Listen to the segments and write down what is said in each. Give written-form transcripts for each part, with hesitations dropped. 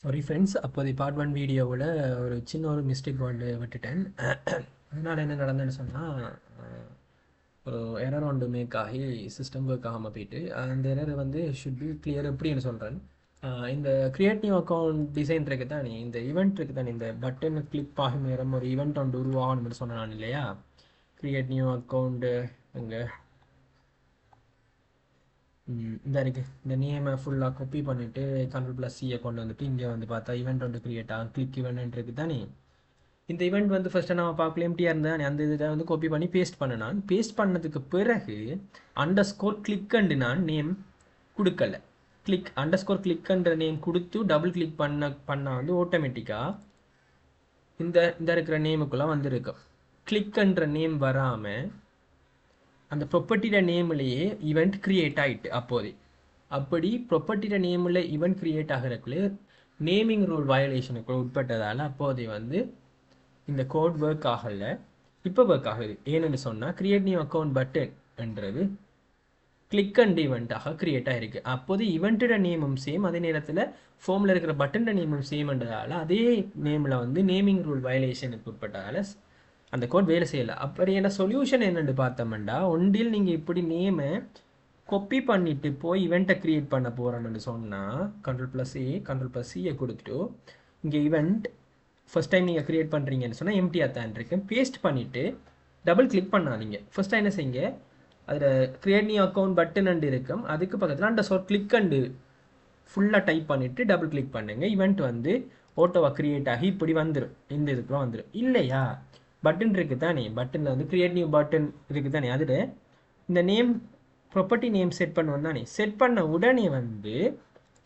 Sorry friends, அப்போதைய part one வீடியோவில் ஒரு சின்ன ஒரு மிஸ்டேக் ஒன்று விட்டுட்டேன். அதனால் என்ன நடந்ததுன்னு சொன்னால், ஒரு எரர் ஒன்று மேக் ஆகி சிஸ்டம் ஒர்க் ஆகாமல் போயிட்டு, அந்த எரர் வந்து ஷுட் பி கிளியர். எப்படின்னு சொல்கிறேன். இந்த கிரியேட் நியூ அக்கௌண்ட் டிசைன் இருக்குது தானே, இந்த ஈவெண்ட் இருக்குது தானே, இந்த பட்டன் கிளிக் ஆகும் நேரம் ஒரு ஈவெண்ட் ஒன்று உருவாகணும்னு சொன்னேன் நான் இல்லையா? கிரியேட் நியூ அக்கௌண்ட்டு இங்கே இந்த இருக்குது. இந்த நேமை ஃபுல்லாக காப்பி பண்ணிவிட்டு Ctrl+C கொண்டு வந்துட்டு இங்கே வந்து பார்த்தா ஈவெண்ட் ஒன்று கிரியேட் ஆகும். கிளிக் ஈவெண்ட் இருக்குது தானே. இந்த ஈவெண்ட் வந்து ஃபஸ்ட்டு நம்ம பார்க்கல எம்டியாக இருந்தால் அந்த இதை வந்து காப்பி பண்ணி பேஸ்ட் பண்ணேன். பேஸ்ட் பண்ணதுக்கு பிறகு அண்டர்ஸ்கோர் கிளிக்ண்டு நான் நேம் கொடுக்கல. _கிளிக்ன்ற நேம் கொடுத்து டபுள் கிளிக் பண்ணால் வந்து ஆட்டோமேட்டிக்காக இந்த இருக்கிற நேமுக்குள்ளே வந்துருக்கும். கிளிக்ன்ற நேம் வராமல் அந்த ப்ராப்பர்ட்டியோட நேம்லேயே ஈவெண்ட் கிரியேட் ஆகிட்டு அப்படி ப்ராப்பர்ட்டியோட நேமில் ஈவெண்ட் கிரியேட் ஆகிறதுக்குள்ளே நேமிங் ரூல் வயலேஷனுக்குள்ள உட்பட்டதால் அப்போதைய வந்து இந்த கோட் ஒர்க் ஆகலை. இப்போ ஒர்க் ஆகுது. ஏன்னு சொன்னால் கிரியேட் நியூ அக்கௌண்ட் பட்டன்ன்றது கிளிக் அண்ட் ஈவெண்ட்டாக கிரியேட் ஆகிருக்கு. அப்போது ஈவெண்ட்டோட நேமும் சேம், அதே நேரத்தில் ஃபார்மில் இருக்கிற பட்டனோட நேமும் சேம்ன்றதால அதே நேமில் வந்து நேமிங் ரூல் வயலேஷனுக்கு உட்பட்டதால் அந்த கோட் வேலை செய்யலை. அப்படி என்ன சொல்யூஷன் என்னென்னு பார்த்தோம்னா, ஒன்றில் நீங்கள் இப்படி நேமை காப்பி பண்ணிவிட்டு போய் ஈவெண்ட்டை க்ரியேட் பண்ண போகிறோன்னு சொன்னால் Ctrl+C கொடுத்துட்டு இங்கே ஈவெண்ட் ஃபஸ்ட் டைம் நீங்கள் க்ரியேட் பண்ணுறீங்கன்னு சொன்னால் எம்டியாக தான் இருக்கு. பேஸ்ட் பண்ணிவிட்டு டபுள் கிளிக் பண்ணாதீங்க. ஃபஸ்ட்டாக என்ன செய்யுங்க, அதில் கிரியேட் நியூ அக்கௌண்ட் பட்டன் இருக்கும், அதுக்கு பக்கத்தில் அந்த கிளிக் அண்டு ஃபுல்லாக டைப் பண்ணிவிட்டு டபுள் கிளிக் பண்ணுங்கள். ஈவெண்ட் வந்து ஓட்டோவாக க்ரியேட் ஆகி இப்படி வந்துடும். இந்த இதுக்குலாம் வந்துடும். இல்லையா, பட்டன் இருக்குது தானே, பட்டனில் வந்து கிரியேட் நியூ பட்டன் இருக்குது தானே, அதில் இந்த நேம் ப்ராப்பர்ட்டி நேம் செட் பண்ணுவோம் தானே, செட் பண்ண உடனே வந்து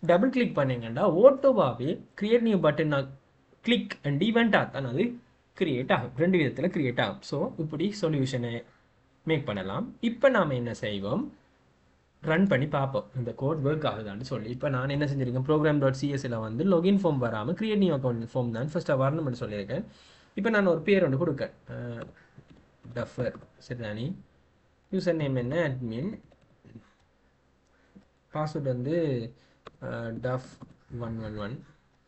டபுள் கிளிக் பண்ணிங்கன்னா ஓட்டோவாகவே create new button click and ஈவெண்ட்டாக தான் அது கிரியேட் ஆகும். ரெண்டு விதத்தில் கிரியேட் ஆகும். ஸோ இப்படி சொல்யூஷனை மேக் பண்ணலாம். இப்போ நாம் என்ன செய்வோம், ரன் பண்ணி பார்ப்போம் இந்த கோட் ஒர்க் ஆகுதான்னு சொல்லி. இப்போ நான் என்ன செஞ்சுருக்கேன், program.csல வந்து லொகின் ஃபார்ம் வராமல் கிரியேட் நியூ அக்கௌண்ட் ஃபார்ம் தான் ஃபஸ்ட்டாக வரணும்னு சொல்லியிருக்கேன். இப்போ நான் ஒரு பேர் ஒன்று கொடுக்கேன், டஃபர் சரிதானே. யூசர் நேம் என்ன, அட்மின். பாஸ்வேர்டு வந்து duf111,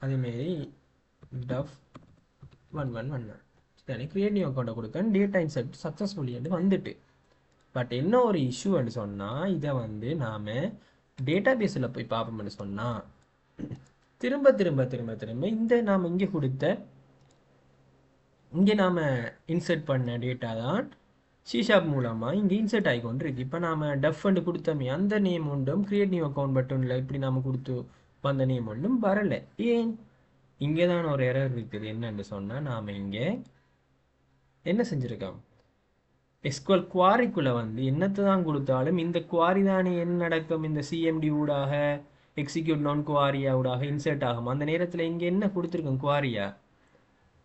அதேமாரி duf1111 சரிதானே. கிரியேட் நியூ அக்கௌண்ட்டை கொடுக்கேன். டேட்டா இன்செர்ட் சக்ஸஸ்ஃபுல்லி வந்துட்டு. பட் என்ன ஒரு இஷ்யூன்னு சொன்னால், இதை வந்து நாம் டேட்டா பேஸில் போய் பார்ப்போம்னு சொன்னால் திரும்ப திரும்ப திரும்ப திரும்ப இந்த நாம் இங்கே கொடுத்த இங்கே நாம் இன்சர்ட் பண்ண டேட்டா தான் C# மூலமாக இங்கே இன்சர்ட் ஆகி கொண்டு இருக்கு. இப்போ நாம் டஃப்ண்டு கொடுத்தோமே அந்த நேம் ஒன்றும் கிரியேட் நியூ அக்கௌண்ட் பட்டனில் இப்படி நாம் கொடுத்து வந்த நேம் ஒன்றும் வரலை. ஏன், இங்கே தான் ஒரு எரர் இருக்குது. என்னன்னு சொன்னால், நாம் இங்கே என்ன செஞ்சுருக்கோம், எஸ்குவல் குவாரிக்குள்ளே வந்து என்னத்தை தான் கொடுத்தாலும் இந்த குவாரி தானே என்ன நடக்கும், இந்த CMD ஊடாக எக்ஸிக்யூட் நான் குவாரியா ஊடாக இன்சர்ட் ஆகும். அந்த நேரத்தில் இங்கே என்ன கொடுத்துருக்கோம், குவாரியா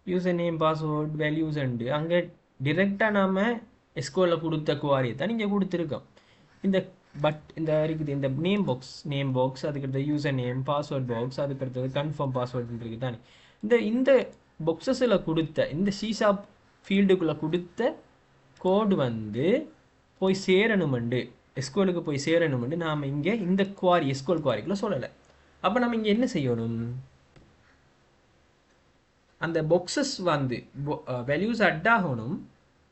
user name password values and அங்கே டிரெக்டாக நாம் எஸ்குவலில் கொடுத்த குவாரியை தான் இங்கே கொடுத்துருக்கோம். இந்த இருக்குது இந்த நேம் பாக்ஸ் அதுக்கடுத்து யூசர் நேம் பாஸ்வேர்ட் பாக்ஸ், அதுக்கடுத்தது கன்ஃபார்ம் பாஸ்வேர்ட் இருக்குது தானே. இந்த பாக்ஸஸில் கொடுத்த இந்த C# ஃபீல்டுக்குள்ளே கொடுத்த கோடு வந்து போய் சேரணுமெண்டு, எஸ்குவலுக்கு போய் சேரணுமெண்டு நாம் இங்கே இந்த குவாரி எஸ்குவல் குவாரிக்குள்ளே சொல்லலை. அப்போ நம்ம இங்கே என்ன செய்யணும், அந்த பாக்ஸஸ் வந்து வேல்யூஸ் அட் ஆகணும்.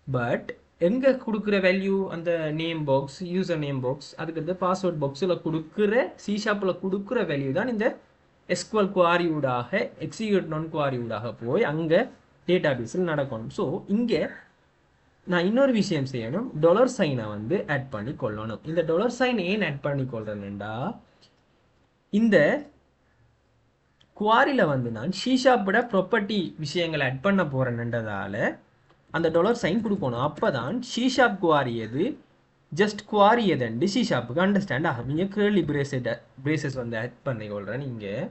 பட் எங்கே கொடுக்குற வேல்யூ, அந்த name box user name box அதுக்கடுத்து பாஸ்வேர்ட் பாக்ஸில் கொடுக்குற C# கொடுக்குற வேல்யூ தான் இந்த எஸ்குவல் குவாரி ஊடாக எக்ஸிக்யூட் நான் குவாரி ஊடாக போய் அங்கே டேட்டா பேஸில் நடக்கணும். ஸோ இங்கே நான் இன்னொரு விஷயம் செய்யணும், $சைனை வந்து ஆட் பண்ணி கொள்ளணும். இந்த $சைன் ஏன் ஆட் பண்ணி கொள்றேன்டா, இந்த குவாரியில் வந்து நான் C# ப்ராப்பர்ட்டி விஷயங்களை ஆட் பண்ண போகிறேன்ன்றதால அந்த $சைன் கொடுக்கணும். அப்போ தான் C# குவாரி எது, ஜஸ்ட் குவாரி எதுண்டு C#க்கு அண்டர்ஸ்டாண்ட் ஆகும். நீங்கள் கேர்லி பிரேசஸ் வந்து ஆட் பண்ணி கொள்கிறேன். நீங்கள்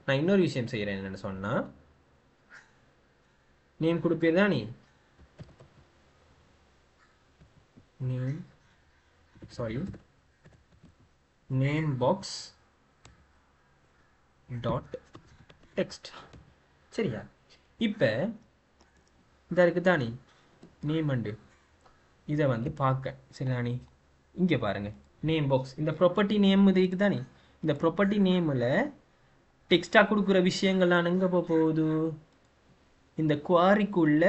நான் இன்னொரு விஷயம் செய்கிறேன், என்னென்னு சொன்னால், நேம் கொடுப்பீர் தானே, நேம் பாக்ஸ் டாட் டெக்ஸ்ட் சரியா. இப்போ இந்த இருக்குது தானே நேம் அண்டு, இதை வந்து பார்க்க சரிதானே. இங்கே பாருங்கள் நேம் பாக்ஸ், இந்த ப்ராப்பர்ட்டி நேம் இது இருக்குது தானே, இந்த ப்ராப்பர்ட்டி நேமில் டெக்ஸ்டாக கொடுக்குற விஷயங்கள்லாம் எங்கே போகுது, இந்த குவாரிக்குள்ள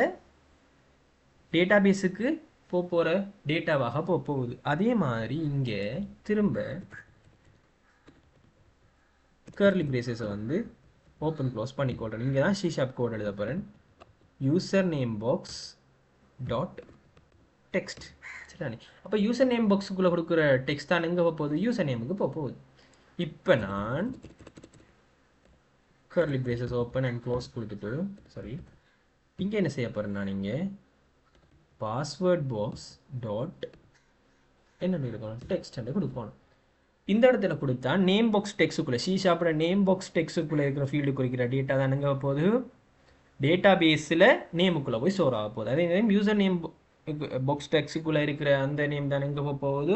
டேட்டாபேஸுக்கு போகிற டேட்டாவாக போகுது. அதே மாதிரி இங்கே திரும்ப கர்லி பிரேசஸை வந்து ஓப்பன் க்ளோஸ் பண்ணிக்கொள்கிறேன். இங்கே தான் ஷீஷாப் கோட் எழுத போகிறேன். User name box dot text. சரிதானே? அப்போ யூசர் நேம் பாக்ஸுக்குள்ளே கொடுக்குற டெக்ஸ்ட் தான் எங்கே போகுது, யூசர் நேமுக்கு போகுது. இப்போ நான் curly braces open and close கொடுத்துட்டு, சாரி, இங்கே என்ன செய்ய போகிறேன், நான் இங்கே பாஸ்வேர்ட் பாக்ஸ் டாட் என்ன இருக்கணும், டெக்ஸ்ட் கொடுக்கணும். இந்த இடத்துல கொடுத்தா நேம் பாக்ஸ் டெக்ஸுக்குள்ளே ஷீஷாப்போட நேம் பாக்ஸ் டெக்ஸுக்குள்ளே இருக்கிற ஃபீல்டு குறிக்கிற டேட்டா தான் எங்கே போகுது, டேட்டா பேஸில் நேமுக்குள்ளே போய் ஸ்டோர் ஆக போகுது. அதே நேம் யூசர் நேம் பாக்ஸ் டெக்ஸுக்குள்ளே இருக்கிற அந்த நேம் தான் எங்கே போக போகுது,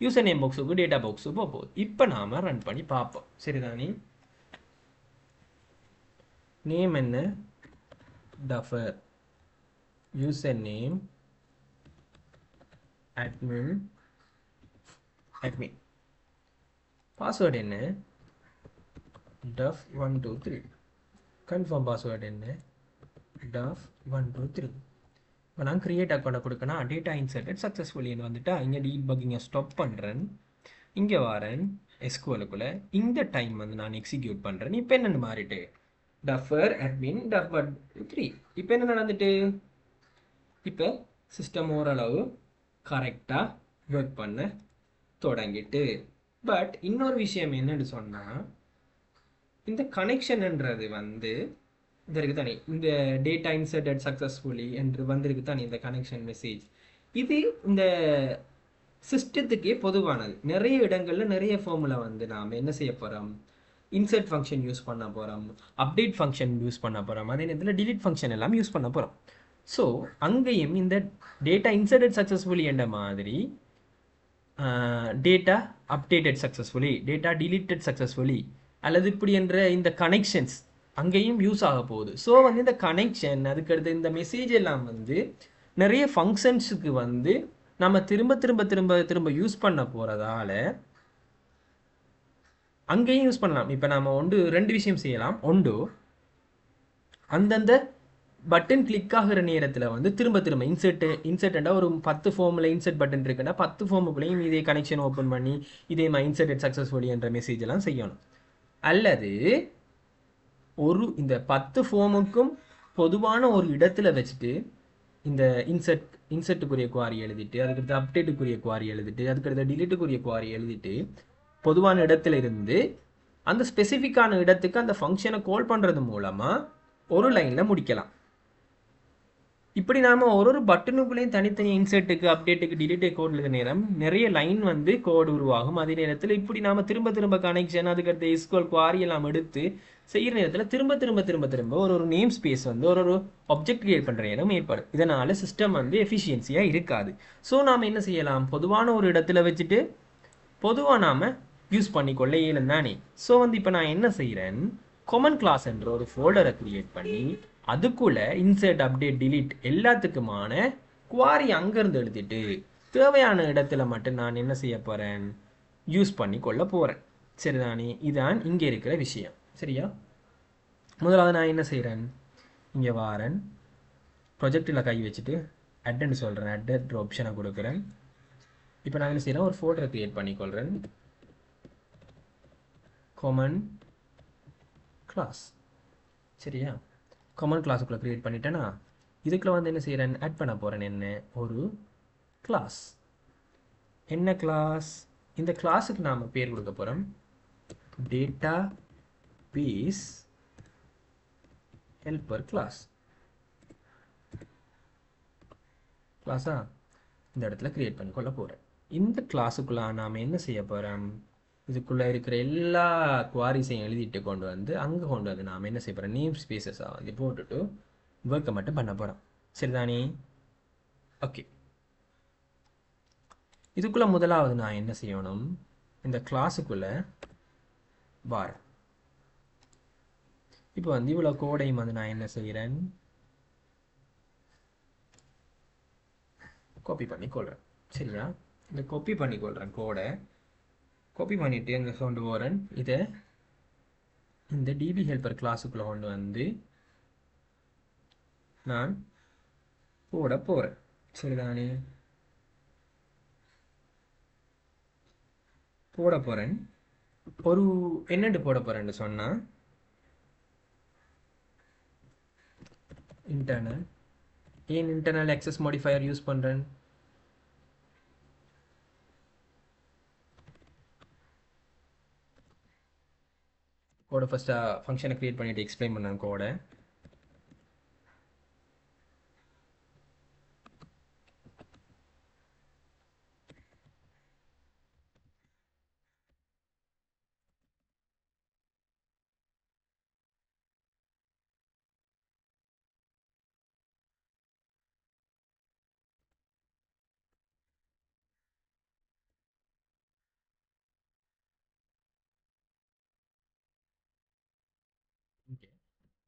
யூசர் நேம் பாக்ஸுக்கு டேட்டா பாக்ஸுக்கு போக போகுது. இப்போ நாம் ரன் பண்ணி பார்ப்போம். சரிதானே? நேம் என்ன, tougher, user name admin, password என்ன, def123, கன்ஃபார்ம் பாஸ்வேர்டு என்ன, def123. இப்போ நான் கிரியேட் அக்கௌண்ட்டை கொடுக்கணும். டேட்டா இன்சர்டட் சக்ஸஸ்ஃபுல்லின்னு வந்துட்டா இங்கே டீபக்கிங்கை ஸ்டாப் பண்ணுறேன். இங்கே வரேன் எஸ்கியூஎலுக்குள்ளே. இந்த டைம் வந்து நான் எக்ஸிக்யூட் பண்ணுறேன். இப்போ என்னென்னு மாறிட்டு டஃபர் admin def123. இப்போ என்ன நடந்துட்டு, இப்போ சிஸ்டம் ஓரளவு கரெக்டாக ஒர்க் பண்ண தொடங்கிட்டு. பட் இன்னொரு விஷயம் என்னன்னு சொன்னால், இந்த கனெக்ஷன்ன்றது வந்து இந்த இருக்குது தானே, இந்த டேட்டா இன்சர்டட் சக்ஸஸ்ஃபுல்லி என்று வந்திருக்கு தானே இந்த கனெக்ஷன் மெசேஜ். இது இந்த சிஸ்டத்துக்கே பொதுவானது. நிறைய இடங்களில் நிறைய ஃபார்மில் வந்து நாம் என்ன செய்ய போகிறோம், இன்சர்ட் ஃபங்க்ஷன் யூஸ் பண்ண போகிறோம், அப்டேட் ஃபங்க்ஷன் யூஸ் பண்ண போகிறோம், அதே நேரத்தில் டிலீட் ஃபங்க்ஷன் எல்லாம் யூஸ் பண்ண போகிறோம். ஸோ அங்கேயும் இந்த டேட்டா இன்சர்டட் சக்ஸஸ்ஃபுல்லி என்ற மாதிரி data updated successfully, data deleted successfully அல்லது இப்படி என்ற இந்த கனெக்ஷன்ஸ் அங்கேயும் யூஸ் ஆக போகுது. ஸோ வந்து இந்த கனெக்ஷன் அதுக்கடுத்து இந்த மெசேஜ் எல்லாம் வந்து நிறைய ஃபங்க்ஷன்ஸுக்கு வந்து நம்ம திரும்ப திரும்ப திரும்ப திரும்ப யூஸ் பண்ண போகிறதால அங்கேயும் யூஸ் பண்ணலாம். இப்போ நம்ம ரெண்டு விஷயம் செய்யலாம். அந்தந்த பட்டன் கிளிக் ஆகிற நேரத்தில் வந்து திரும்ப திரும்ப இன்சர்ட்டா ஒரு 10 ஃபார்மில் இன்சர்ட் பட்டன் இருக்குன்னா 10 ஃபார்முக்குள்ளேயும் இதே கனெக்ஷன் ஓப்பன் பண்ணி இதே மாதிரி இன்சர்டட் சக்ஸஸ்ஃபுல்லி என்ற மெசேஜ் எல்லாம் செய்யணும். அல்லது இந்த 10 ஃபார்முக்கும் பொதுவான ஒரு இடத்துல வச்சுட்டு இந்த இன்சர்ட்டுக்குரிய குவாரி எழுதிட்டு, அதுக்கடுத்து அப்டேட்டுக்குரிய குவாரி எழுதிட்டு, அதுக்கடுத்து டிலீட்டுக்குரிய குவாரி எழுதிட்டு, பொதுவான இடத்துல இருந்து அந்த ஸ்பெசிஃபிக்கான இடத்துக்கு அந்த ஃபங்க்ஷனை கால் பண்ணுறது மூலமாக ஒரு லைனில் முடிக்கலாம். இப்படி நாம் ஒரு பட்டனுக்குள்ளேயும் தனித்தனி இன்சர்ட்டுக்கு, அப்டேட்டுக்கு, டிலீட்டுக்கு கோட் எழுத நேரம் நிறைய லைன் வந்து கோடு உருவாகும். அதே நேரத்தில் இப்படி நாம் திரும்ப திரும்ப கனெக்ஷன், அதுக்கடுத்து எஸ்கியூஎல் குவாரி எல்லாம் எடுத்து செய்கிற நேரத்தில் திரும்ப திரும்ப திரும்ப திரும்ப ஒரு நேம் ஸ்பேஸ் வந்து ஒரு ஆப்ஜெக்ட் கிரியேட் பண்ணுற நேரம் ஏற்படும். இதனால் சிஸ்டம் வந்து எஃபிஷியன்சியாக இருக்காது. ஸோ நாம் என்ன செய்யலாம், பொதுவான ஒரு இடத்துல வச்சுட்டு பொதுவாக நாம் யூஸ் பண்ணிக்கொள்ள இயலும் தானே. ஸோ வந்து இப்போ நான் என்ன செய்கிறேன், காமன் கிளாஸ் என்ற ஒரு ஃபோல்டரை கிரியேட் பண்ணி அதுக்குள்ள இன்சர்ட், அப்டேட், டிலீட் எல்லாத்துக்குமான குவாரி அங்கேருந்து எழுதிட்டு தேவையான இடத்துல மட்டும் நான் என்ன செய்ய போகிறேன், யூஸ் பண்ணி கொள்ள போகிறேன். சரிதானே? இதுதான் இங்கே இருக்கிற விஷயம். சரியா? முதலாவது நான் என்ன செய்கிறேன், இங்கே வாரன் ப்ரொஜெக்டில் கை வச்சுட்டு அட்ன்னு சொல்கிறேன், அட் ஆப்ஷனை கொடுக்குறேன். இப்போ நான் என்ன செய்கிறேன், ஒரு ஃபோல்டரை க்ரியேட் பண்ணிக்கொள்கிறேன், காமன் கிளாஸ். சரியா? காமன் கிளாஸுக்குள்ளே க்ரியேட் பண்ணிட்டேன்னா இதுக்குள்ளே வந்து என்ன செய்கிறேன், ஆட் பண்ண போகிறேன் என்ன ஒரு கிளாஸ். என்ன கிளாஸ், இந்த கிளாஸுக்கு நாம் பேர் கொடுக்க போகிறோம் டேட்டா பேஸ் ஹெல்பர் கிளாஸா. இந்த இடத்துல க்ரியேட் பண்ணிக்கொள்ள போகிறேன். இந்த கிளாஸுக்குள்ளே நாம் என்ன செய்ய போகிறோம், இதுக்குள்ளே இருக்கிற எல்லா குவாரிஸையும் எழுதிட்டு கொண்டு வந்து அங்கே கொண்டு வந்து நாம் என்ன செய்ய போகிறோம், நேம் ஸ்பேசஸாக வந்து போட்டுட்டு ஒர்க்கை மட்டும் பண்ண போகிறோம். சரிதானே? ஓகே. இதுக்குள்ளே முதலாவது நான் என்ன செய்யணும், இந்த கிளாஸுக்குள்ளே வரேன். இப்போ வந்து இவ்வளோ கோடையும் வந்து நான் என்ன செய்கிறேன், காப்பி பண்ணிக்கொள்கிறேன். சரியா? இந்த காப்பி பண்ணிக்கொள்கிறேன் கோடை. காப்பி பண்ணிவிட்டு எங்கே கொண்டு போகிறேன், இதை இந்த டிபி ஹெல்பர் கிளாஸுக்குள்ள கொண்டு வந்து நான் போட போகிறேன். சரிதானே? போட போகிறேன். ஒரு என்னென்று போட போகிறேன்னு சொன்னால் இன்டர்னல். ஏன் இன்டர்னல் ஆக்சஸ் மாடிஃபையர் யூஸ் பண்ணுறேன்? கோடை ஃபஸ்ட்டாக ஃபங்க்ஷனை க்ரியேட் பண்ணிவிட்டு எக்ஸ்பிளைன் பண்ணேன் கோடை.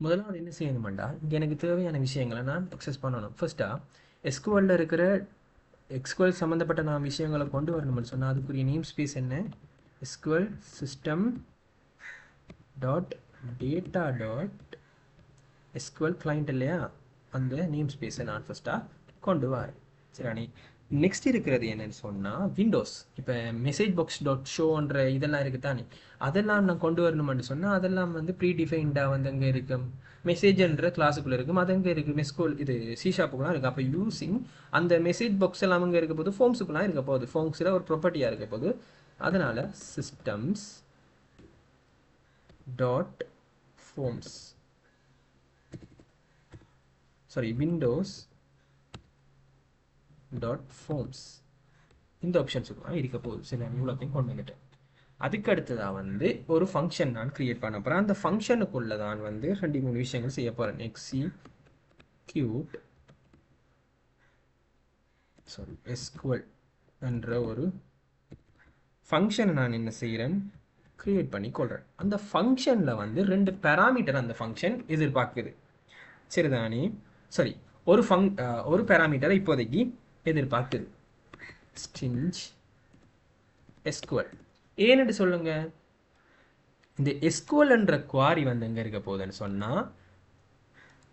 முதலாவது என்ன செய்யணுமாண்டா, இங்கே எனக்கு தேவையான விஷயங்களை நான் அக்சஸ் பண்ணணும். ஃபர்ஸ்ட்டாக எஸ்குவலில் இருக்கிற எஸ்குவல் சம்மந்தப்பட்ட நான் விஷயங்களை கொண்டு வரணும்னு சொன்னால் அதுக்குரிய நேம் ஸ்பேஸ் என்ன? SQL system dot data dot SQL client இல்லையா, அந்த நேம் ஸ்பேஸை நான் ஃபர்ஸ்ட்டாக கொண்டு வரேன். சரியானே? நெக்ஸ்ட் இருக்கிறது என்னன்னு சொன்னால் விண்டோஸ். இப்போ மெசேஜ் பாக்ஸ் டாட் ஷோன்ற இதெல்லாம் இருக்குது தானே, அதெல்லாம் நான் கொண்டு வரணும்னு சொன்னால் அதெல்லாம் வந்து ப்ரீ டிஃபைன்டாக வந்து அங்கே இருக்கும். மெசேஜ்ன்ற கிளாஸுக்குள்ளே இருக்கும், அது அங்கே இருக்குது. மெஸ்கோல் இது C#க்குலாம் இருக்குது. அப்போ யூஸிங் அந்த மெசேஜ் பாக்ஸ் எல்லாம் அங்கே இருக்க போது ஃபார்ம்ஸுக்குலாம் இருக்க போகுது. ஃபார்ம்ஸில் ஒரு ப்ராப்பர்ட்டியாக இருக்க போகுது. அதனால் systems dot forms windows dot forms இந்த ஆப்ஷன்ஸுக்குலாம் இருக்க போகுது. சரி, நான் இவ்வளோத்தையும் கொண்டு வந்துட்டேன். அதுக்கு அடுத்ததாக வந்து ஒரு ஃபங்க்ஷன் நான் கிரியேட் பண்ண போகிறேன். அந்த ஃபங்க்ஷனுக்குள்ளே தான் வந்து 2-3 விஷயங்கள் செய்ய போகிறேன். எக்ஸிக்யூட் எஸ்குவல் என்ற ஒரு ஃபங்க்ஷனை நான் என்ன செய்கிறேன், கிரியேட் பண்ணி கொள்கிறேன். அந்த ஃபங்க்ஷனில் வந்து 2 பேராமீட்டர் அந்த ஃபங்க்ஷன் எதிர்பார்க்குது. சரிதானே? சரி, ஒரு பேராமீட்டரை இப்போதைக்கு எதிர்பார்க்குது. ஸ்ட்ரிங் எஸ்குவல் ஏன்னு சொல்லுங்க. இந்த எஸ்குவல் என்ற குவாரி வந்து எங்கே இருக்க போகுதுன்னு சொன்னால்,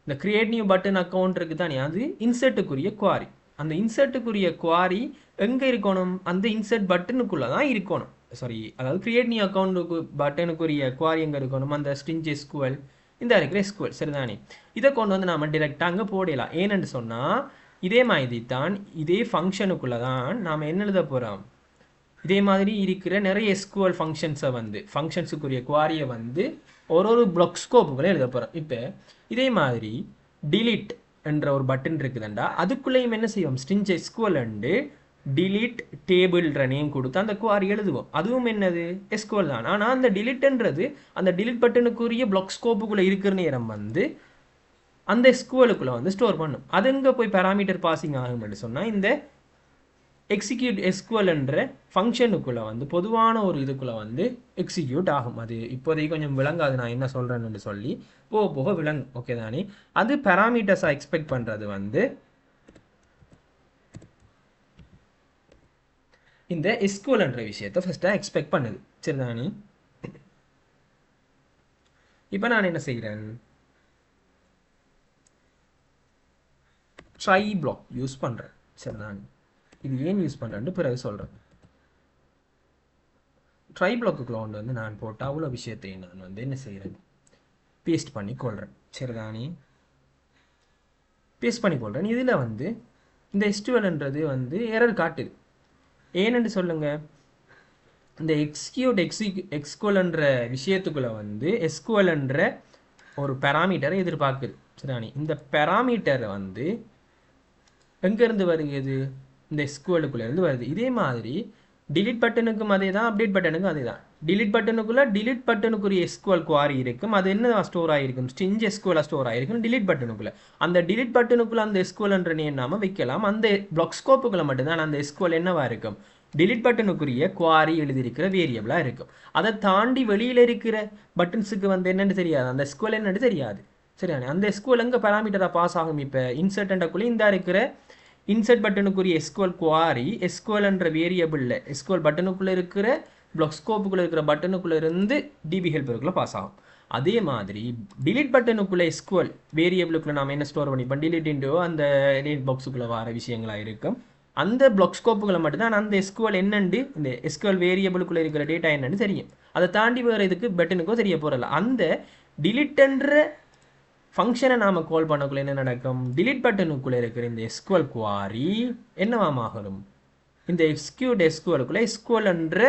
இந்த கிரியேட் நியூ பட்டன் அக்கௌண்ட் இருக்குது தானே, அது இன்சர்ட்டுக்குரிய குவாரி. அந்த இன்சர்ட்டுக்குரிய குவாரி எங்கே இருக்கணும்? அந்த இன்சர்ட் பட்டனுக்குள்ளே தான் இருக்கணும். அதாவது கிரியேட் நியூ அக்கௌண்ட்டுக்கு பட்டனுக்குரிய குவாரி எங்கே இருக்கணும்? அந்த ஸ்ட்ரிங் எஸ்குவல், இந்த இருக்கிற எஸ்குவல். சரிதானே? இதை கொண்டு வந்து நாம் டிரெக்டாக அங்கே போடலாம். ஏன்னு சொன்னால் இதே மாதிரி தான், இதே ஃபங்க்ஷனுக்குள்ளே தான் நாம் என்ன எழுத போகிறோம், இதே மாதிரி இருக்கிற நிறைய எஸ்குவல் ஃபங்க்ஷன்ஸை வந்து ஃபங்க்ஷன்ஸுக்குரிய குவாரியை வந்து ஒரு பிளாக் ஸ்கோப்புகளை எழுத போகிறோம். இப்போ இதே மாதிரி டிலீட் என்ற ஒரு பட்டன் இருக்குதுண்டா, அதுக்குள்ளேயும் என்ன செய்வோம், ஸ்ட்ரிங் எஸ்குவல் அண்டு டிலீட் டேபிள்ன்ற நேம் கொடுத்து அந்த குவாரி எழுதுவோம். அதுவும் என்னது, எஸ்குவல் தான். ஆனால் அந்த டிலீட்ன்றது அந்த டிலீட் பட்டனுக்குரிய பிளாக் ஸ்கோப்புக்குள்ளே இருக்கிற நேரம் வந்து அந்த எஸ்குவலுக்குள்ளே வந்து ஸ்டோர் பண்ணும். அது எங்கே போய் பேராமீட்டர் பாசிங் ஆகும்னு சொன்னால் இந்த எக்ஸிக்யூட் எஸ்குவல் என்ற ஃபங்க்ஷனுக்குள்ளே வந்து பொதுவான ஒரு இதுக்குள்ளே வந்து எக்ஸிக்யூட் ஆகும். அது இப்போதைக்கு கொஞ்சம் விளங்காது நான் என்ன சொல்கிறேன்னு சொல்லி, போக போக விளங்கும். ஓகே தானே? அது பேராமீட்டர்ஸாக எக்ஸ்பெக்ட் பண்ணுறது வந்து இந்த எஸ்குவல் என்ற விஷயத்தை ஃபஸ்ட்டாக எக்ஸ்பெக்ட் பண்ணுது. சரிதானே? இப்போ நான் என்ன செய்கிறேன், ட்ரை பிளாக் யூஸ் பண்ணுறேன். சரிதானே? இது ஏன் யூஸ் பண்ணுறேன்னு பிறகு சொல்கிறேன். ட்ரை பிளாக்குக்குள்ள வந்து நான் போட்ட அவ்வளோ விஷயத்தையும் நான் வந்து என்ன செய்கிறேன், பேஸ்ட் பண்ணி கொள்கிறேன். சரிதானே? பேஸ்ட் பண்ணி கொள்கிறேன். இதில் வந்து இந்த எஸ்குவல்ன்றது வந்து எரர் காட்டுது. ஏன்னு சொல்லுங்கள், இந்த எக்ஸ்குவல் என்ற விஷயத்துக்குள்ளே வந்து எஸ்குவல் என்ற ஒரு பேராமீட்டரை எதிர்பார்க்குது. சரிதானே? இந்த பேராமீட்டரை வந்து எங்கேருந்து வருகிறது, இந்த எஸ்குவலுக்குள்ளேருந்து வருது. இதே மாதிரி டிலீட் பட்டனுக்கும் அதே தான், அப்டேட் பட்டனுக்கும் அதே தான். டிலீட் பட்டனுக்குள்ளே டிலீட் பட்டனுக்குரிய எஸ்குவல் குவாரி இருக்கும். அது என்ன ஸ்டோர் ஆகிருக்கும், ஸ்ட்ரிங் எஸ்குவலாக ஸ்டோர் ஆகிருக்கும் டிலீட் பட்டனுக்குள்ளே. அந்த டிலீட் பட்டனுக்குள்ளே அந்த எஸ்குவல்ன்ற நேம் நாம வைக்கலாம். அந்த பிளாக் ஸ்கோப்புக்குள்ளே மட்டும்தான் அந்த எஸ்குவல் என்னவா இருக்கும், டிலீட் பட்டனுக்குரிய குவாரி எழுதியிருக்கிற வேரியபிளாக இருக்கும். அதை தாண்டி வெளியில் இருக்கிற பட்டன்ஸுக்கு வந்து என்னென்னு தெரியாது, அந்த எஸ்குவல் என்னென்னு தெரியாது. சரியானே? அந்த எஸ்குவல் எங்கே பேராமீட்டராக பாஸ் ஆகும். இப்போ இன்சர்ட்ன்றக்குள்ளே இந்த இருக்கிற இன்சர்ட் பட்டனுக்குரிய எஸ்குவல் குவாரி எஸ்குவல் என்ற வேரியபிளில் எஸ்குவல் பட்டனுக்குள்ளே இருக்கிற பிளாக் ஸ்கோப்புக்குள்ளே இருக்கிற பட்டனுக்குள்ளே இருந்து டிபி ஹெல்ப்பருக்குள்ளே பாஸ் ஆகும். அதே மாதிரி டிலீட் பட்டனுக்குள்ளே எஸ்குவல் வேரியபிளுக்குள்ள நாம் என்ன ஸ்டோர் பண்ணிப்போம், டிலீட் இன்டோ அந்த டிலீட் பாக்ஸுக்குள்ளே வர விஷயங்களாக இருக்கும். அந்த பிளாக் ஸ்கோப்புகளை மட்டும்தான் அந்த எஸ்குவல் என்னண்டு, இந்த எஸ்குவல் வேரியபிளுக்குள்ளே இருக்கிற டேட்டா என்னன்னு தெரியும். அதை தாண்டி வேறு இதுக்கு பட்டனுக்கோ தெரிய போகிறல. அந்த டிலீட்ன்ற ஃபங்க்ஷனை நாம் கால் பண்ணக்குள்ள என்ன நடக்கும், டிலீட் பட்டனுக்குள்ளே இருக்கிற இந்த எஸ்குவல் குவாரி என்னவா மாறும், இந்த எக்ஸ்கியூட் எஸ்குவலுக்குள்ளே எஸ்குவல்ன்ற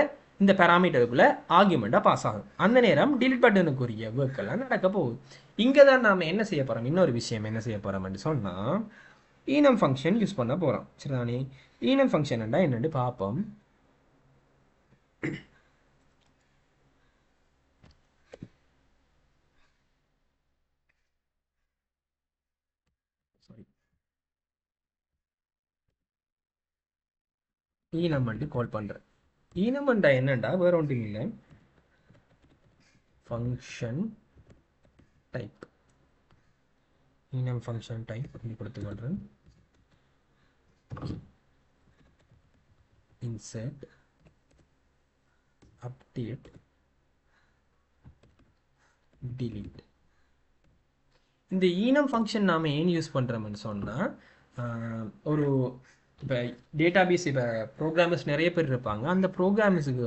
இந்த பேராமீட்டருக்குள்ளே ஆர்குமெண்ட்டாக பாஸ் ஆகும். அந்த நேரம் டிலீட் பட்டனுக்குரிய ஒர்க்கெல்லாம் நடக்க போகுது. இங்கே தான் நாம் என்ன செய்ய போகிறோம், இன்னொரு விஷயம் என்ன செய்ய போகிறோம்னு சொன்னால் ஈனம் ஃபங்க்ஷன் யூஸ் பண்ண போகிறோம். சரிதானே? ஈனம் ஃபங்க்ஷன் என்னன்னு பார்ப்போம். ஈனம் வந்து கால் பண்ணுறேன். ஈனம்ண்டா என்னண்டா வேற ஒன்றும் இல்லை, ஃபங்க்ஷன் டைப். ஈனம் ஃபங்க்ஷன் டைப் அப்படி கொடுத்துக்கொள்கிறேன். Insert update delete. இந்த ஈனம் ஃபங்க்ஷன் நாம் ஏன் யூஸ் பண்ணுறோம்னு சொன்னால், ஒரு இப்போ டேட்டாபேஸ் இப்போ ப்ரோக்ராமர்ஸ் நிறைய பேர் இருப்பாங்க. அந்த ப்ரோக்ராமர்ஸுக்கு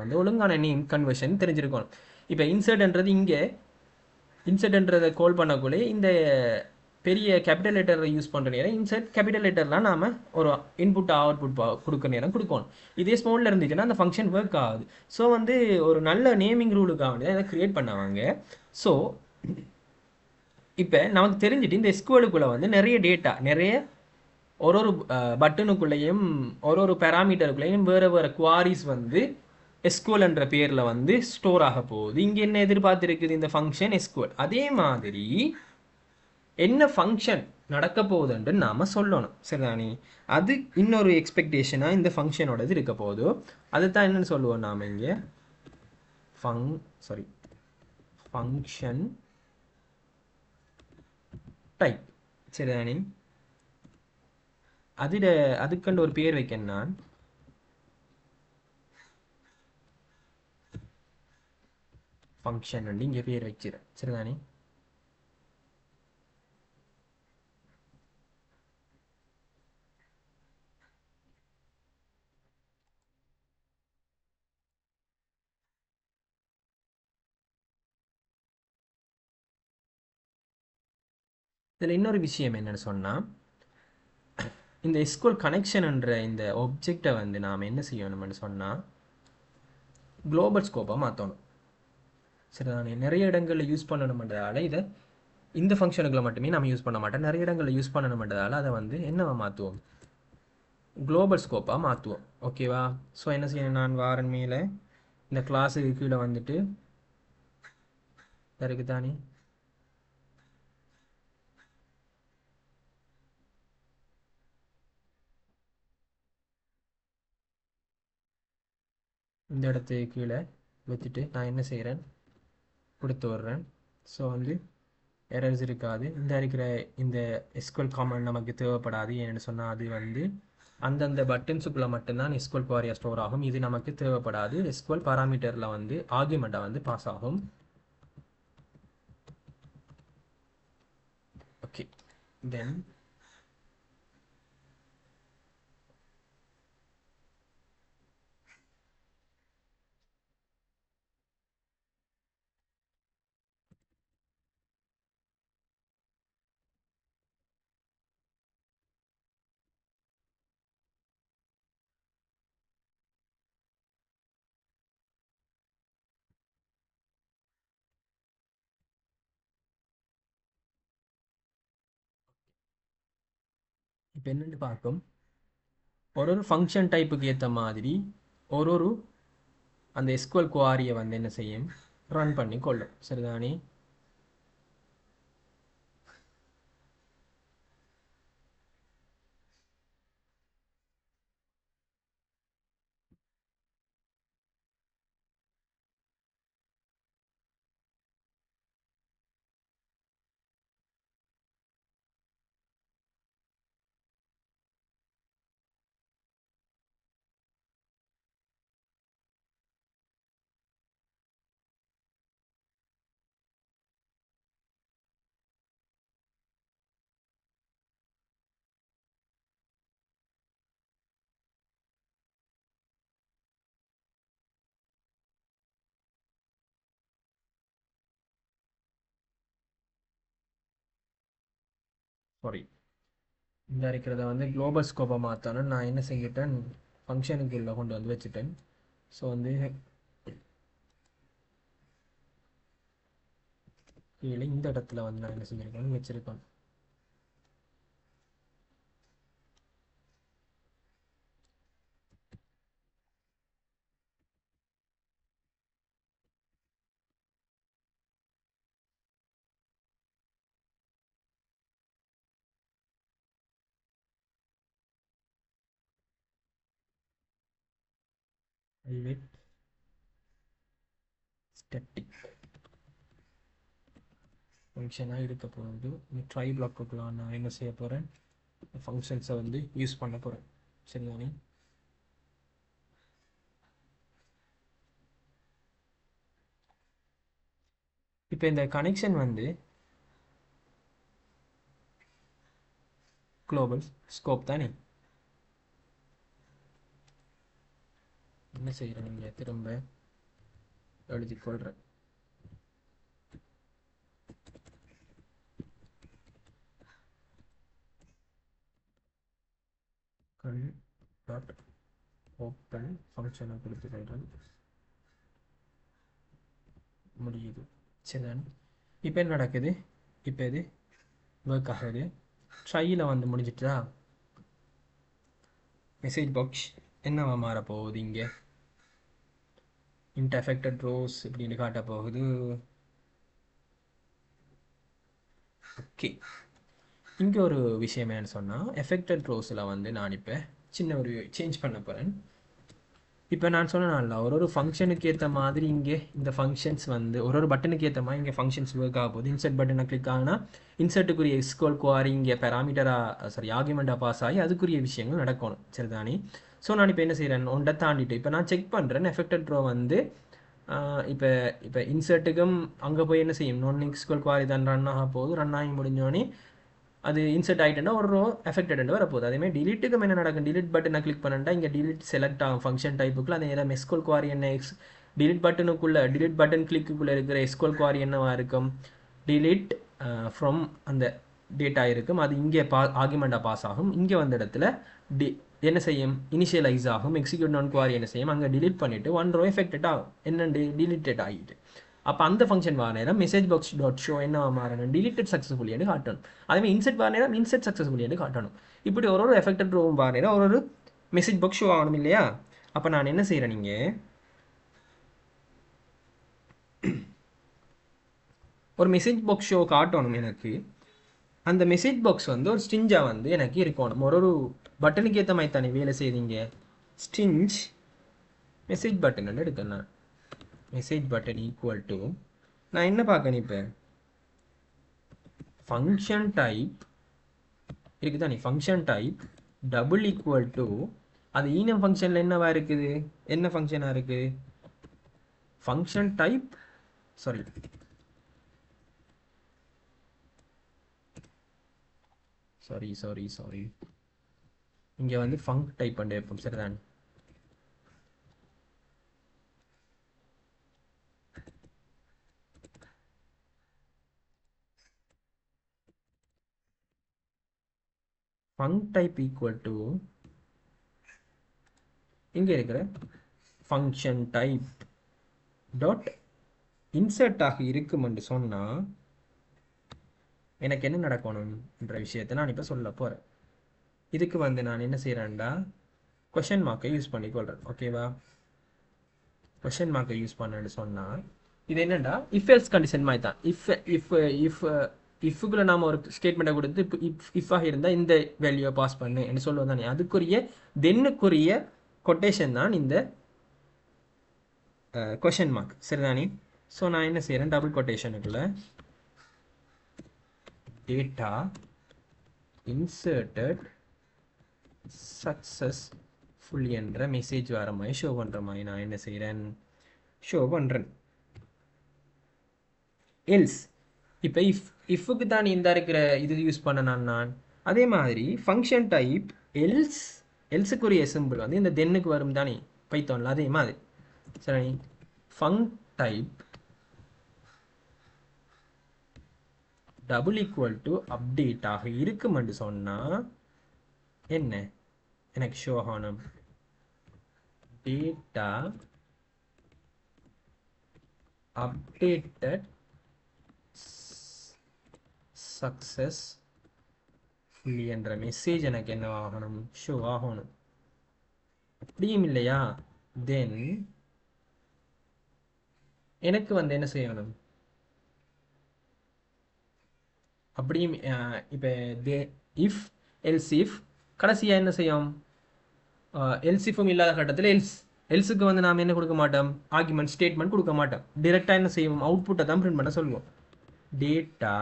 வந்து ஒழுங்கான நேம் கன்வர்ஷன் தெரிஞ்சிருக்கணும். இப்போ இன்சர்ட்ன்றது இங்கே இன்சர்ட்ன்றதை கால் பண்ணக்குள்ளே இந்த பெரிய கேபிட்டல் லெட்டரை யூஸ் பண்ணுற நேரம் இன்சர்ட் கேபிட்டல் லெட்டர்லாம் நாம் ஒரு இன்புட் அவுட்புட் கொடுக்க நேரம் கொடுக்கணும். இதே ஸ்மாலில் இருந்துச்சுன்னா அந்த ஃபங்க்ஷன் ஒர்க் ஆகுது. ஸோ வந்து ஒரு நல்ல நேமிங் ரூலுக்காக வேண்டி தான் இதை க்ரியேட் பண்ணுவாங்க. ஸோ இப்போ நமக்கு தெரிஞ்சுட்டு இந்த எஸ்குவலுக்குள்ளே வந்து நிறைய டேட்டா, நிறைய ஒரு பட்டனுக்குள்ளேயும் ஒரு பேராமீட்டருக்குள்ளேயும் வேறு வேறு குவாரிஸ் வந்து எஸ்குவல் என்ற பேரில் வந்து ஸ்டோர் ஆக போகுது. இங்கே என்ன எதிர்பார்த்துருக்குது, இந்த ஃபங்க்ஷன் எஸ்குவல். அதே மாதிரி என்ன ஃபங்க்ஷன் நடக்க போகுதுன்னு நாம் சொல்லணும். சரிதானே? அது இன்னொரு எக்ஸ்பெக்டேஷனாக இந்த ஃபங்க்ஷனோட இது இருக்க போகுது. அதுதான் என்னன்னு சொல்லுவோம் நாம் இங்கே ஃபங்க்ஷன் டைப். சரிதானே? அதுக்கண்டு ஒரு பேர் வைக்கணும். நான் ஃபங்க்ஷன் வந்து இங்கே பேர் வச்சிடறேன். சரிதானே? இதில் இன்னொரு விஷயம் என்னன்னு சொன்னால், இந்த எஸ்குவல் கனெக்ஷன்ன்ற இந்த ஒப்ஜெக்டை வந்து நாம் என்ன செய்யணும்னு சொன்னால் குளோபல் ஸ்கோப்பாக மாற்றணும். சரிதானே? நிறைய இடங்களில் யூஸ் பண்ணணுன்றதால இதை இந்த ஃபங்க்ஷனுக்குள்ள மட்டுமே நம்ம யூஸ் பண்ண மாட்டோம். நிறைய இடங்களில் யூஸ் பண்ணணுன்றதால அதை வந்து என்னவா மாற்றுவோம், குளோபல் ஸ்கோப்பாக மாற்றுவோம். ஓகேவா? ஸோ என்ன செய்யணும், நான் வாரன் மேலே இந்த கிளாஸுக்கு கீழே வந்துட்டு இருக்கு தானே, இந்த இடத்துக்கு கீழே வச்சுட்டு நான் என்ன செய்கிறேன், கொடுத்து வர்றேன். ஸோ வந்து எரர்ஸ் இருக்காது. இந்த இருக்கிற இந்த எஸ்குவல் காமன் நமக்கு தேவைப்படாது. ஏன்னு சொன்னால் அது வந்து அந்தந்த பட்டன்ஸுக்குள்ளே மட்டும்தான் எஸ்குவல் குவாரியா ஸ்டோர் ஆகும். இது நமக்கு தேவைப்படாது. எஸ்குவல் பாராமீட்டரில் வந்து ஆர்குமெண்ட்டாக வந்து பாஸ் ஆகும். ஓகே, தென் இப்போ என்னென்னு பார்க்கும், ஒரு ஃபங்க்ஷன் டைப்புக்கு ஏற்ற மாதிரி ஒரு அந்த எஸ்குவல் குவாரியை வந்து என்ன செய்யும், ரன் பண்ணி கொள்ளும். சரிதானே? சாரி, இந்த இருக்கிறத வந்து குளோபல் ஸ்கோப்பை மாற்றணும். நான் என்ன செஞ்சுட்டேன், ஃபங்க்ஷனுக்குள்ளே கொண்டு வந்து வச்சுட்டேன். ஸோ வந்து கீழே இந்த இடத்துல வந்து நான் என்ன செஞ்சுருக்கேன் வச்சுருக்கேன். private static ஃபங்க்ஷனாக இருக்க போகுது. இந்த ட்ரை பிளாக்குக்குள்ள நான் என்ன செய்ய போகிறேன், ஃபங்க்ஷன்ஸை வந்து யூஸ் பண்ண போகிறேன். சரிதானே? இப்போ இந்த கனெக்ஷன் வந்து குளோபல் ஸ்கோப் தானே. என்ன செய்கிறேன், நீங்கள் திரும்ப எழுதிக்கொள்கிறேன். கல் டாட் ஓப்பன் ஃபங்க்ஷனை கொடுத்துக்கிறேன். முடியுது. சரிதானே? இப்போ என்ன நடக்குது, இப்போ இது ஒர்க் ஆகுது. ட்ரையில் வந்து முடிஞ்சிட்டா மெசேஜ் பாக்ஸ் என்னவா மாற போகுது, இங்கே இன்ட் அஃபெக்டட் ரோஸ் இப்படின்னு காட்ட போகுது. ஓகே, இங்கே ஒரு விஷயம் என்னன்னு சொன்னால், எஃபெக்டட் ரோஸில் வந்து நான் இப்போ சின்ன ஒரு சேஞ்ச் பண்ண போகிறேன். இப்போ நான் சொன்னேன்ல, ஒரு ஃபங்க்ஷனுக்கு ஏற்ற மாதிரி இங்கே இந்த ஃபங்க்ஷன்ஸ் வந்து ஒரு பட்டனுக்கு ஏற்ற மாதிரி இங்கே ஃபங்க்ஷன்ஸ் ஒர்க் ஆக போகுது. இன்சர்ட் பட்டனை கிளிக் ஆகினா இன்சர்ட்டுக்குரிய எஸ்கோல் குவாரி இங்கே பேராமீட்டராக ஆர்குமெண்ட்டாக பாஸ் ஆகி அதுக்குரிய விஷயங்கள் நடக்கணும். சரிதானே? ஸோ நான் இப்போ என்ன செய்கிறேன், ஒன்றை தாண்டிட்டு இப்போ நான் செக் பண்ணுறேன். எஃபெக்டட் ரோ வந்து இப்போ இப்போ இன்சர்ட்டுக்கும் அங்கே போய் என்ன செய்யும், நான் எஸ்கோல் குவாரி தான் ரன் ஆக போகுது. ரன் ஆகி முடிஞ்சோடனே அது இன்சர்ட் ஆகிட்டேன்னா ஒரு ரோ எஃபெக்டட் வரப்போகுது. அதேமாதிரி டிலீட்டுக்கும் என்ன நடக்கும், டிலீட் பட்டனை கிளிக் பண்ணிட்டா இங்கே டிலீட் செலக்ட் ஆகும் ஃபங்க்ஷன் டைப்புக்குள்ள. அதே நேரம் எஸ்கோல் குவாரி என்ன டிலீட் பட்டனுக்குள்ளே டிலீட் பட்டன் கிளிக்குள்ளே இருக்கிற எஸ்கோல் குவாரி என்னவா இருக்கும், டிலீட் ஃப்ரம் அந்த டேட்டா இருக்கும். அது இங்கே ஆர்குமெண்ட்டாக பாஸ் ஆகும். இங்கே வந்த இடத்துல என்ன செய்யும், இனிஷியலைஸ் ஆகும். எக்ஸிக்யூட் நான் குவாரி என்ன செய்யும், அங்கே டிலீட் பண்ணிவிட்டு ஒன் ரோ எஃபெக்டட் ஆகும், என்ன டிலீட்டட் ஆகிட்டு. அப்போ அந்த ஃபங்க்ஷன் வர நேரம் மெசேஜ் பாக்ஸ் டாட் ஷோ என்ன மாறணும், டிலீட்டட் சக்ஸஸ்ஃபுல்லின்னு காட்டணும். அதேமாதிரி இன்செர்ட் வர நேரம் இன்செர்ட் சக்ஸஸ்ஃபுல்லின்னு காட்டணும். இப்படி ஒரு எஃபெக்டட் ரோவும் வர நேரம் ஒரு மெசேஜ் பாக்ஸ் ஷோ ஆகணும் இல்லையா? அப்போ நான் என்ன செய்கிறேன், நீங்கள் ஒரு மெசேஜ் பாக்ஸ் ஷோ காட்டணும். எனக்கு அந்த மெசேஜ் பாக்ஸ் வந்து ஒரு ஸ்ட்ரிஞ்சாக வந்து எனக்கு இருக்கணும். ஒரு பட்டனுக்கு ஏற்ற மாதிரி தானே வேலை செய்வீங்க. ஸ்ட்ரிஞ்ச் மெசேஜ் பட்டன் எடுக்கணும். மெசேஜ் பட்டன் ஈக்குவல் டு நான் என்ன பார்க்கணும், இப்போ ஃபங்க்ஷன் டைப் இருக்குது தானே. Function type double equal to அது ஈனம் ஃபங்க்ஷனில் என்னவா இருக்குது, என்ன ஃபங்க்ஷனாக இருக்குது, function type sorry sorry sorry sorry இங்கே வந்து ஃபங்க் டைப் பண்ணி வைப்போம். சரிதான்? ஃபங்க் டைப் ஈக்குவல் டு இங்கே இருக்கிற ஃபங்க்ஷன் டைப் டாட் இன்சர்ட் ஆகி இருக்குமென்று சொன்னால் எனக்கு என்ன நடக்கணும் என்ற விஷயத்தை நான் இப்போ சொல்ல போகிறேன். இதுக்கு வந்து நான் என்ன செய்கிறேன்டா, கொஷன் மார்க்கை யூஸ் பண்ணிக்கொள்கிறேன். ஓகேவா? கொஷன் மார்க்கை யூஸ் பண்ணேன்னு சொன்னால் இது என்னென்னா இஃப் எல்ஸ் கண்டிஷன் மாதிரி தான். இஃப்க்குள்ளே நாம் ஒரு ஸ்டேட்மெண்ட்டை கொடுத்து இப்போ இஃபாக இருந்தால் இந்த வேல்யூவை பாஸ் பண்ணு என்று சொல்லுவோம் தானே. அதுக்குரிய தென்னுக்குரிய கொட்டேஷன் தான் இந்த கொஷன் மார்க். சரிதானே? ஸோ நான் என்ன செய்கிறேன், டபுள் கொட்டேஷனுக்குள்ள டேட்டா இன்சர்ட்டட் சக்ஸஸ்ஃபுல் என்ற மெசேஜ் வர மாதிரி ஷோ பண்ணுற மாதிரி நான் என்ன செய்கிறேன், ஷோ பண்ணுறேன். எல்ஸ் இப்போ இஃப்க்கு தான் இந்த இருக்கிற இது யூஸ் பண்ணனான் நான். அதே மாதிரி ஃபங்க்ஷன் டைப் எல்ஸுக்குரிய சிம்பிள் வந்து இந்த தென்னுக்கு வரும் தானே பைத்தானில். அதே மாதிரி சரி, funk type double equal to update ஆக இருக்குமென்று சொன்னால் என்ன எனக்கு ஷோ ஆகணும் டேட்டா அப்டேட்டட் சக்ஸஸ் ஃபுல்லி என்ற மெசேஜ் எனக்கு என்ன ஆகணும் ஷோ ஆகணும். அப்படியும் இல்லையா தென் எனக்கு வந்து என்ன செய்யணும் அப்படியும் இப்போ இஃப் எல்ஸ் இஃப் கடைசியாக என்ன செய்யும் எல்சிஃபும் இல்லாத கட்டத்தில் எல்ஸுக்கு வந்து நாம் என்ன கொடுக்க மாட்டோம் ஆர்குமெண்ட் ஸ்டேட்மெண்ட் கொடுக்க மாட்டோம். டிரெக்டாக என்ன செய்வோம் அவுட்புட்டை தான் பிரிண்ட் பண்ண சொல்லுவோம். டேட்டா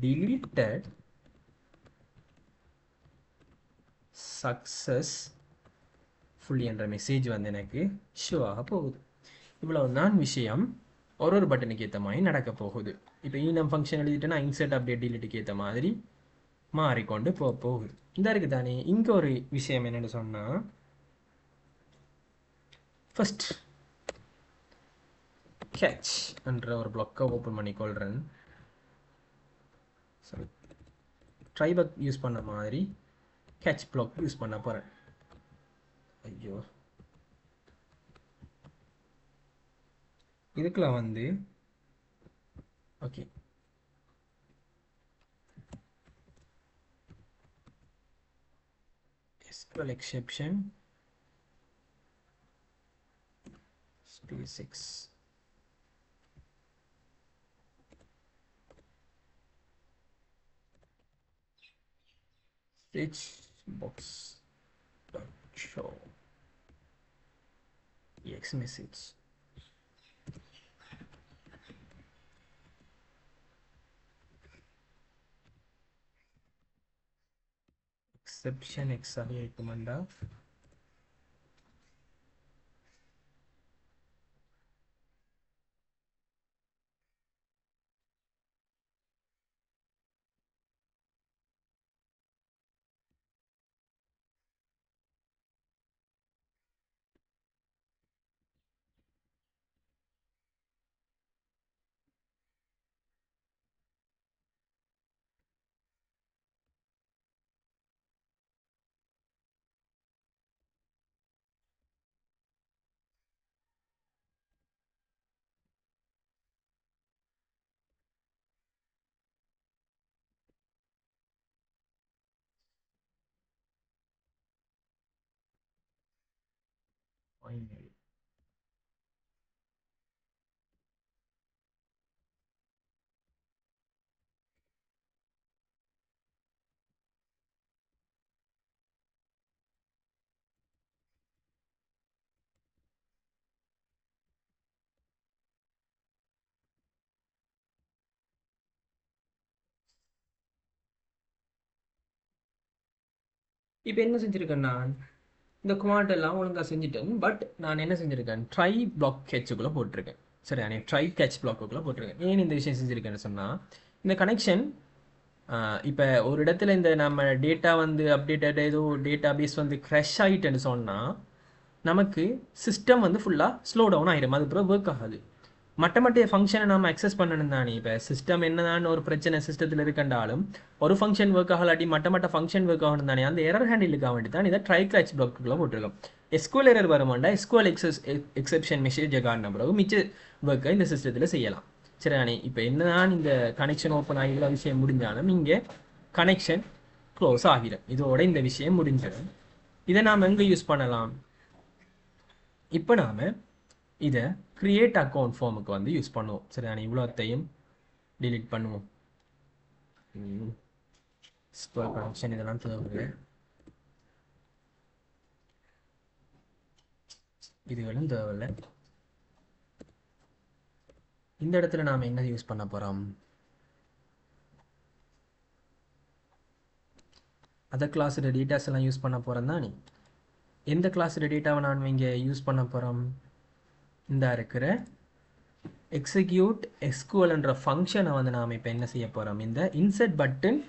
deleted சக்ஸஸ் ஃபுல்லி என்ற மெசேஜ் வந்து எனக்கு ஷோ ஆக போகுது. இவ்வளவு தான் விஷயம் ஒரு பட்டனுக்கு ஏற்ற மாதிரி நடக்க போகுது. இப்போ ஈனம் ஃபங்க்ஷன் எழுதிட்டேன்னா இன்சர்ட் அப்டேட் டிலீட்டுக்கு ஏற்ற மாதிரி மாறிக்கொண்டு போகுது. இந்த இருக்குது தானே. இங்கே ஒரு விஷயம் என்னென்னு சொன்னால் ஃபர்ஸ்ட் கேட்ச் என்ற ஒரு பிளாக்கை ஓப்பன் பண்ணிக்கொள்கிறேன். சரி ட்ரைபக் யூஸ் பண்ண மாதிரி கேட்ச் பிளாக் யூஸ் பண்ண போகிறேன். ஐயோ இதுக்குள்ள வந்து okay SQL exception space 6 stitch box show ex message exception x ஆக இருக்குமாண்டா இப்போ என்ன செஞ்சுருக்கேன் நான் இந்த குவாட் எல்லாம் ஒழுங்காக செஞ்சுட்டேன். பட் நான் என்ன செஞ்சுருக்கேன் ட்ரை பிளாக் கேட்சுக்குள்ளே போட்டிருக்கேன். சரி நான் ட்ரை கேட்ச் பிளாக்குள்ளே போட்டிருக்கேன். ஏன் இந்த விஷயம் செஞ்சுருக்கேன்னு சொன்னால் இந்த கனெக்ஷன் இப்போ ஒரு இடத்துல இந்த நம்ம டேட்டா வந்து அப்டேட்டட் ஏதோ டேட்டா பேஸ் வந்து க்ரஷ் ஆகிட்டேன்னு சொன்னால் நமக்கு சிஸ்டம் வந்து ஃபுல்லாக ஸ்லோ டவுன் ஆகிடும். அது அப்புறம் ஒர்க் ஆகாது. மற்ற ஃபங்க்ஷனை நம்ம அக்சஸ் பண்ணணும் தானே. இப்போ சிஸ்டம் என்னதான் ஒரு பிரச்சனை சிஸ்டத்தில் இருக்கண்டாலும் ஒரு ஃபங்க்ஷன் ஒர்க் ஆகலாட்டி மற்ற ஃபங்க்ஷன் ஒர்க் ஆகணும் தானே. அந்த எரர் ஹேண்டிலுக்காக வேண்டி தான் இதை ட்ரை கேட்ச் பிளாக்குள்ளே போட்டிருக்கோம். எஸ்குவல் எரர் வருமாண்டா எஸ்குவல் எக்ஸெப்ஷன் மெசேஜை காட்டின பிறகு மிச்ச ஒர்க்கை இந்த சிஸ்டத்தில் செய்யலாம். சரி தானே. இப்போ என்னதான் இந்த கனெக்ஷன் ஓப்பன் ஆகிற விஷயம் முடிஞ்சாலும் இங்கே கனெக்ஷன் க்ளோஸ் ஆகிடும். இதோட இந்த விஷயம் முடிஞ்சிடும். இதை நாம் எங்கே யூஸ் பண்ணலாம்? இப்போ நாம் இதை கிரியேட் அக்கௌண்ட் ஃபார்முக்கு வந்து யூஸ் பண்ணுவோம். சரிதானே. இவ்வளோத்தையும் டிலீட் பண்ணுவோம். ஸ்கொயர் கனெக்ஷன் இதெல்லாம் தேவை. இதுகளும் தேவையில்லை. இந்த இடத்துல நாம் என்ன யூஸ் பண்ண போகிறோம்? அதர் கிளாஸோட டேட்டாஸ் எல்லாம் யூஸ் பண்ண போகிறோம் தானே. எந்த கிளாஸோட டேட்டாவை நான் இங்கே யூஸ் பண்ண போகிறோம்? இந்த இருக்கிற எக்ஸிக்யூட் எஸ்குவல் என்ற ஃபங்க்ஷனை வந்து நாம் இப்போ என்ன செய்ய போகிறோம்? இந்த இன்சர்ட் பட்டன்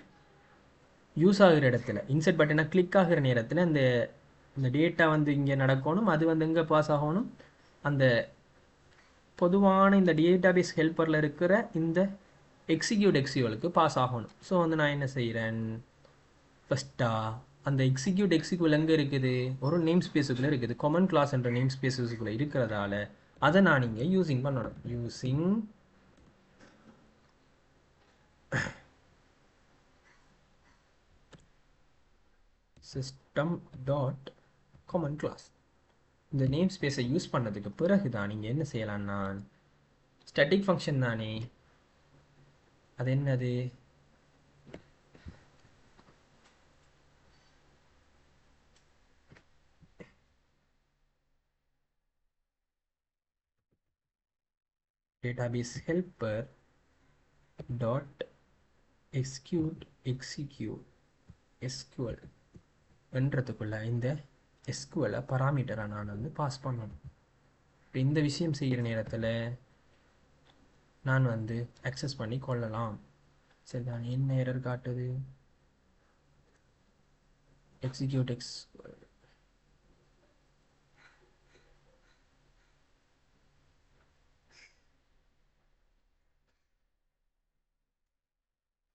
யூஸ் ஆகிற இடத்துல இன்சர்ட் பட்டனை கிளிக் ஆகிற நேரத்தில் இந்த டேட்டா வந்து இங்கே நடக்கணும். அது வந்து எங்கே பாஸ் ஆகணும்? அந்த பொதுவான இந்த டேட்டாபேஸ் ஹெல்ப்பரில் இருக்கிற இந்த எக்ஸிக்யூட்டுக்கு பாஸ் ஆகணும். ஸோ வந்து நான் என்ன செய்கிறேன், ஃபஸ்ட்டாக அந்த எக்ஸிக்யூட் எங்கே இருக்குது, ஒரு நேம் ஸ்பேஸுக்குள்ளே இருக்குது. காமன் கிளாஸ் என்ற நேம் ஸ்பேஸுக்குள்ளே இருக்கிறதால அதை நான் இங்கே யூஸிங் பண்ணணும். Using system dot common class. இந்த நேம் ஸ்பேஸை யூஸ் பண்ணதுக்கு பிறகு தான் நீங்கள் என்ன செய்யலாம்னா, ஸ்டாட்டிக் ஃபங்க்ஷன் தானே, அது என்னது, database helper dot execute SQL என்றதுக்குள்ள இந்த எஸ்கியூஎலை பராமீட்டரை நான் வந்து பாஸ் பண்ணணும். இப்போ இந்த விஷயம் செய்கிற நேரத்தில் நான் வந்து அக்சஸ் பண்ணி கொள்ளலாம். சரி, நான் என்ன எரர் காட்டுது, எக்ஸிக்யூட் SQL.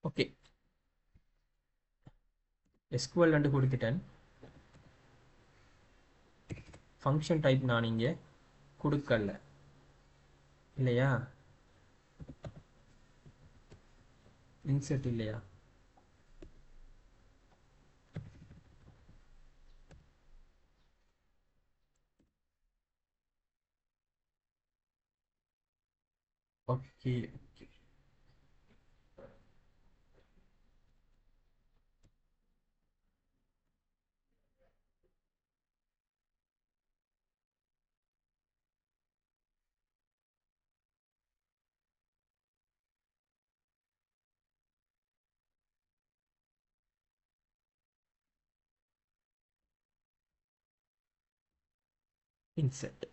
ஓகே, SQL ரெண்டு கொடுத்துட்டேன். ஃபங்க்ஷன் டைப் நான் இங்கே கொடுக்கல இல்லையா, இன்செர்ட் இல்லையா, ஓகே இன்செர்ட்.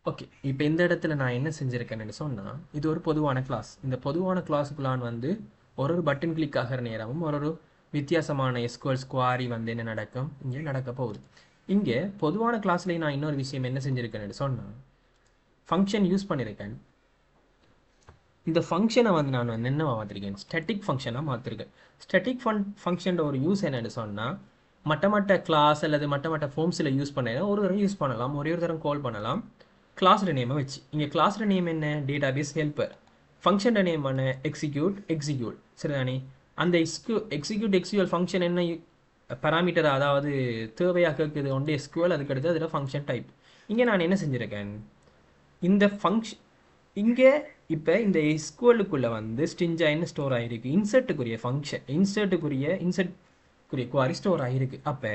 ஓகே, இப்போ இந்த இடத்துல நான் என்ன செஞ்சுருக்கேன்னு சொன்னால், இது ஒரு பொதுவான கிளாஸ். இந்த பொதுவான கிளாஸுக்குள்ளான் வந்து ஒரு பட்டன் கிளிக் ஆகிற நேரமும் ஒரு வித்தியாசமான எஸ்குவல் குவாரி வந்து என்ன நடக்கும், இங்கே நடக்க போகுது. இங்கே பொதுவான கிளாஸ்லேயே நான் இன்னொரு விஷயம் என்ன செஞ்சுருக்கேன்னு சொன்னால், ஃபங்க்ஷன் யூஸ் பண்ணியிருக்கேன். இந்த ஃபங்க்ஷனை வந்து நான் வந்து என்னவா மாற்றிருக்கேன், ஸ்டாட்டிக் ஃபங்க்ஷனாக மாற்றிருக்கேன். ஸ்டாட்டிக் ஃபங்க்ஷன் ஒரு யூஸ் என்னென்னு சொன்னால், மட்ட கிளாஸ் அல்லது மட்ட ஃபார்ம்ஸில் யூஸ் பண்ணேன்னா ஒரு தரம் யூஸ் பண்ணலாம், ஒரே ஒரு தரம் கால் பண்ணலாம் கிளாஸோட நேமை வச்சு. இங்கே கிளாஸோட நேம் என்ன, டேட்டாபேஸ் ஹெல்ப்பர். ஃபங்க்ஷனோட நேம் என்ன, எக்ஸிக்யூட். சரிதானே, அந்த எக்ஸிக்யூட் ஃபங்க்ஷன் என்ன பராமீட்டர், அதாவது தேவையாக இருக்குது ஒன்று எஸ்கியூஎல், அதுக்கடுத்து அதில் ஃபங்க்ஷன் டைப். இங்கே நான் என்ன செஞ்சுருக்கேன், இந்த ஃபங்க்ஷன் இங்கே இப்போ இந்த எஸ்கியூஎலுக்குள்ளே வந்து ஸ்ட்ரிங்காக என்ன ஸ்டோர் ஆகிருக்கு, இன்சர்ட்டுக்குரிய ஃபங்க்ஷன், இன்சர்ட்டுக்குரிய குவாரி ஸ்டோர் ஆகிருக்கு. அப்போ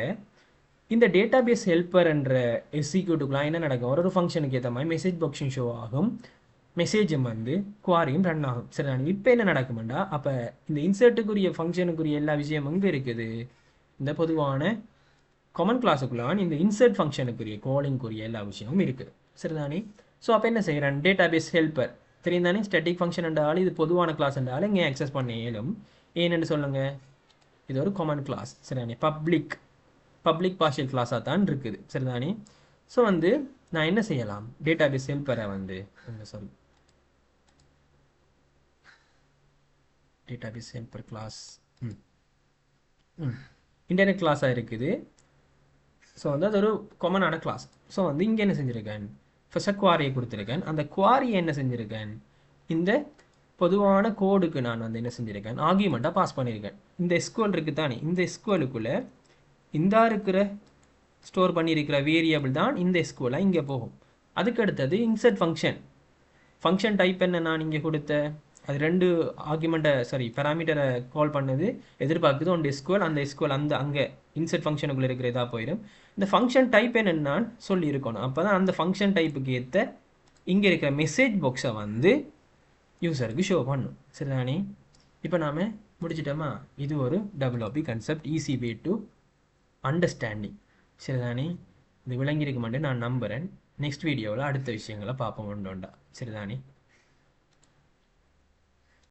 இந்த டேட்டாபேஸ் ஹெல்ப்பர் என்ற எக்ஸிக்யூட்டுக்குலாம் என்ன நடக்கும், ஒரு ஃபங்க்ஷனுக்கு ஏற்ற மாதிரி மெசேஜ் பாக்ஸும் ஷோ ஆகும், மெசேஜும் வந்து குவாரியும் ரன் ஆகும். சரி, இப்போ என்ன நடக்குமெண்டா, அப்போ இந்த இன்சர்ட்டுக்குரிய ஃபங்க்ஷனுக்குரிய எல்லா விஷயமும் எங்கே இருக்குது, இந்த பொதுவான காமன் கிளாஸுக்குள்ளான் இந்த இன்சர்ட் ஃபங்க்ஷனுக்குரிய காலிங்குரிய எல்லா விஷயமும் இருக்குது. சரிதானே, ஸோ அப்போ என்ன செய்கிறேன், டேட்டாபேஸ் ஹெல்ப்பர் தெரியும் தானே, ஸ்டாட்டிக் ஃபங்க்ஷன் என்றாலும் இது பொதுவான கிளாஸ் என்றாலும் இங்கே ஆக்சஸ் பண்ண இயலும். ஏன்னு சொல்லுங்கள், இது ஒரு காமன் கிளாஸ். சரிதானே, பப்ளிக் பார்ஷியல் கிளாஸாக தான் இருக்குது. சரிதானே, ஸோ வந்து நான் என்ன செய்யலாம், டேட்டாபேஸ் ஹெல்ப்பரை வந்து டேட்டாபேஸ் ஹெல்ப்பர் கிளாஸ் இன்டர்நெட் கிளாஸாக இருக்குது. ஸோ வந்து அது ஒரு காமனான கிளாஸ். ஸோ வந்து இங்கே என்ன செஞ்சுருக்கேன், ஃபர்ஸ்ட் குவாரியை கொடுத்துருக்கேன். அந்த குவாரியை என்ன செஞ்சுருக்கேன், இந்த பொதுவான கோடுக்கு நான் வந்து என்ன செஞ்சுருக்கேன், ஆர்கியூமெண்ட்டாக பாஸ் பண்ணியிருக்கேன். இந்த எஸ்கியூஎல் இருக்குது தானே, இந்த எஸ்கியூஎலுக்குள்ளே இந்த இருக்கிற ஸ்டோர் பண்ணியிருக்கிற வேரியபிள் தான் இந்த எஸ்கியூஎலாக இங்கே போகும். அதுக்கு அடுத்தது இன்சர்ட் ஃபங்க்ஷன் டைப் என்ன நான் இங்கே கொடுத்த, அது ரெண்டு பேராமீட்டரை கால் பண்ணது எதிர்பார்க்குது ஒன்று எஸ்கியூஎல், அந்த எஸ்கியூஎல் அங்கே இன்சர்ட் ஃபங்க்ஷனுக்குள்ளே இருக்கிற இதாக போயிடும். இந்த ஃபங்க்ஷன் டைப் என்னன்னு நான் சொல்லியிருக்கணும். அப்போ தான் அந்த ஃபங்க்ஷன் டைப்புக்கு ஏற்ற இங்கே இருக்கிற மெசேஜ் பாக்ஸை வந்து யூசருக்கு ஷோ பண்ணும். சரிதானே, இப்போ நாம் முடிச்சிட்டோமா. இது ஒரு WB concept, easy way to understanding. சரிதானே, இது விளங்கியிருக்குமென்று நான் நம்புகிறேன். நெக்ஸ்ட் வீடியோவில் அடுத்த விஷயங்களை பார்ப்போம் ஒன்றோண்டா. சரிதானே.